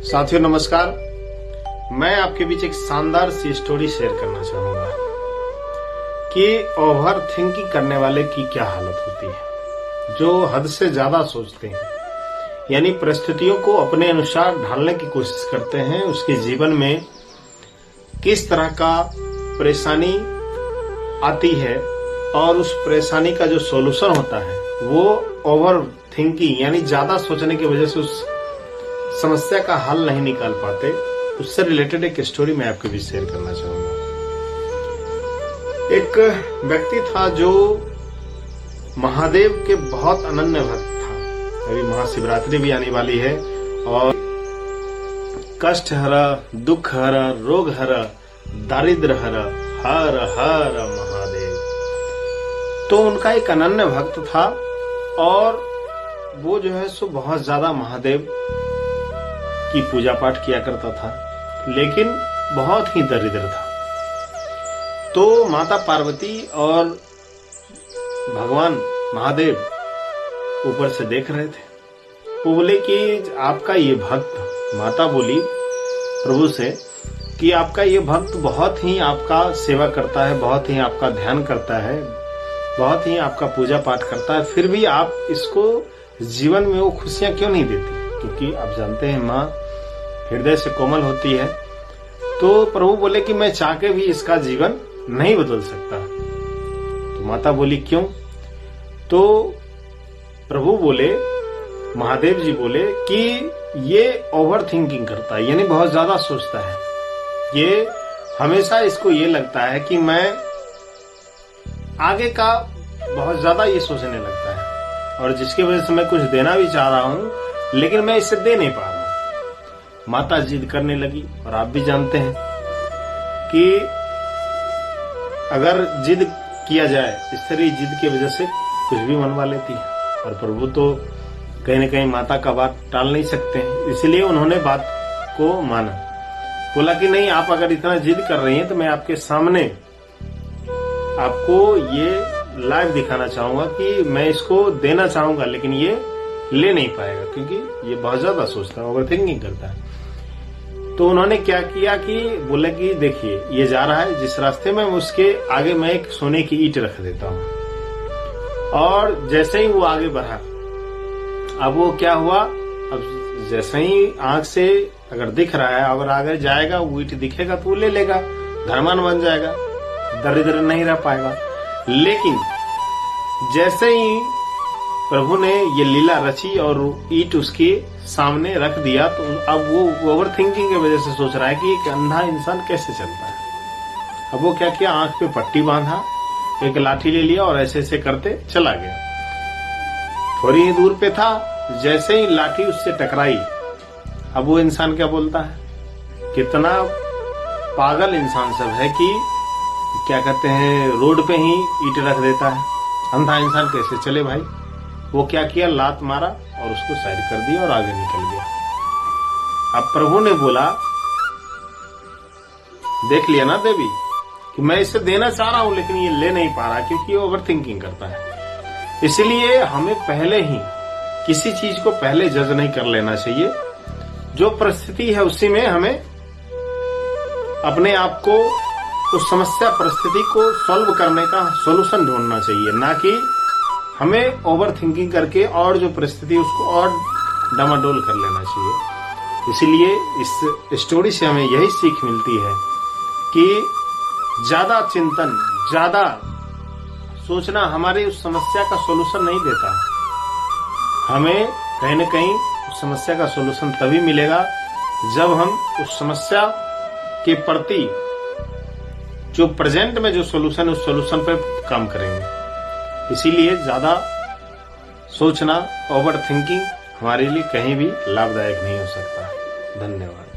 साथियों नमस्कार। मैं आपके बीच एक शानदार सी स्टोरी शेयर करना चाहूंगा कि ओवर थिंकिंग करने वाले की क्या हालत होती है, जो हद से ज्यादा सोचते हैं, यानी परिस्थितियों को अपने अनुसार ढालने की कोशिश करते हैं। उसके जीवन में किस तरह का परेशानी आती है और उस परेशानी का जो सॉल्यूशन होता है वो ओवर थिंकिंग यानी ज्यादा सोचने की वजह से उस समस्या का हल नहीं निकाल पाते। उससे रिलेटेड एक स्टोरी मैं आपके बीच शेयर करना चाहूंगा। एक व्यक्ति था जो महादेव के बहुत अनन्य भक्त था। अभी महाशिवरात्रि भी आने वाली है और कष्ट हरा, दुख हरा, रोग हरा, दारिद्र हरा, हर हर महादेव। तो उनका एक अनन्य भक्त था और वो जो है सो बहुत ज्यादा महादेव की पूजा पाठ किया करता था, लेकिन बहुत ही दरिद्र था। तो माता पार्वती और भगवान महादेव ऊपर से देख रहे थे। वो बोले कि आपका ये भक्त, माता बोली प्रभु से कि आपका ये भक्त बहुत ही आपका सेवा करता है, बहुत ही आपका ध्यान करता है, बहुत ही आपका पूजा पाठ करता है, फिर भी आप इसको जीवन में वो खुशियां क्यों नहीं देती? क्योंकि आप जानते हैं माँ हृदय से कोमल होती है। तो प्रभु बोले कि मैं चाह के भी इसका जीवन नहीं बदल सकता। तो माता बोली क्यों? तो प्रभु बोले, महादेव जी बोले कि ये ओवर थिंकिंग करता है, यानी बहुत ज्यादा सोचता है। ये हमेशा इसको ये लगता है कि मैं आगे का बहुत ज्यादा ये सोचने लगता है, और जिसकी वजह से मैं कुछ देना भी चाह रहा हूं लेकिन मैं इसे दे नहीं पा रहा हूं। माता जिद करने लगी, और आप भी जानते हैं कि अगर जिद किया जाए, स्त्री जिद की वजह से कुछ भी मनवा लेती है, और प्रभु तो कहीं न कहीं माता का बात टाल नहीं सकते हैं। इसलिए उन्होंने बात को माना। बोला कि नहीं, आप अगर इतना जिद कर रही हैं तो मैं आपके सामने आपको ये लाइव दिखाना चाहूंगा कि मैं इसको देना चाहूंगा लेकिन ये ले नहीं पाएगा, क्योंकि ये बहुत ज्यादा सोचता है, ओवर थिंकिंग करता है। तो उन्होंने क्या किया कि बोले कि देखिए ये जा रहा है जिस रास्ते में, उसके आगे मैं एक सोने की ईंट रख देता हूं। और जैसे ही वो आगे बढ़ा, अब वो क्या हुआ, अब जैसे ही आंख से अगर दिख रहा है, अगर आगे जाएगा वो ईंट दिखेगा तो वो ले लेगा, धर्मान बन जाएगा, दरिद्र नहीं रह पाएगा। लेकिन जैसे ही प्रभु ने ये लीला रची और ईंट उसके सामने रख दिया, तो अब वो ओवर थिंकिंग की वजह से सोच रहा है कि एक अंधा इंसान कैसे चलता है। अब वो क्या किया, आंख पे पट्टी बांधा, एक लाठी ले लिया और ऐसे ऐसे करते चला गया। थोड़ी ही दूर पे था, जैसे ही लाठी उससे टकराई, अब वो इंसान क्या बोलता है, कितना पागल इंसान सब है कि क्या कहते हैं, रोड पे ही ईंट रख देता है। अंधा इंसान कैसे चले भाई? वो क्या किया, लात मारा और उसको साइड कर दिया और आगे निकल गया। अब प्रभु ने बोला, देख लिया ना देवी कि मैं इसे देना चाह रहा हूं लेकिन ये ले नहीं पा रहा, क्योंकि ये ओवर थिंकिंग करता है। इसलिए हमें पहले ही किसी चीज को पहले जज नहीं कर लेना चाहिए। जो परिस्थिति है उसी में हमें अपने आप को, उस समस्या परिस्थिति को सॉल्व करने का सॉल्यूशन ढूंढना चाहिए, ना कि हमें ओवर थिंकिंग करके और जो परिस्थिति उसको और डामाडोल कर लेना चाहिए। इसीलिए इस स्टोरी से हमें यही सीख मिलती है कि ज्यादा चिंतन, ज्यादा सोचना हमारे उस समस्या का सॉल्यूशन नहीं देता। हमें कहीं न कहीं उस समस्या का सॉल्यूशन तभी मिलेगा जब हम उस समस्या के प्रति जो प्रेजेंट में जो सॉल्यूशन है उस सॉल्यूशन पर काम करेंगे। इसीलिए ज्यादा सोचना, ओवर थिंकिंग हमारे लिए कहीं भी लाभदायक नहीं हो सकता। धन्यवाद।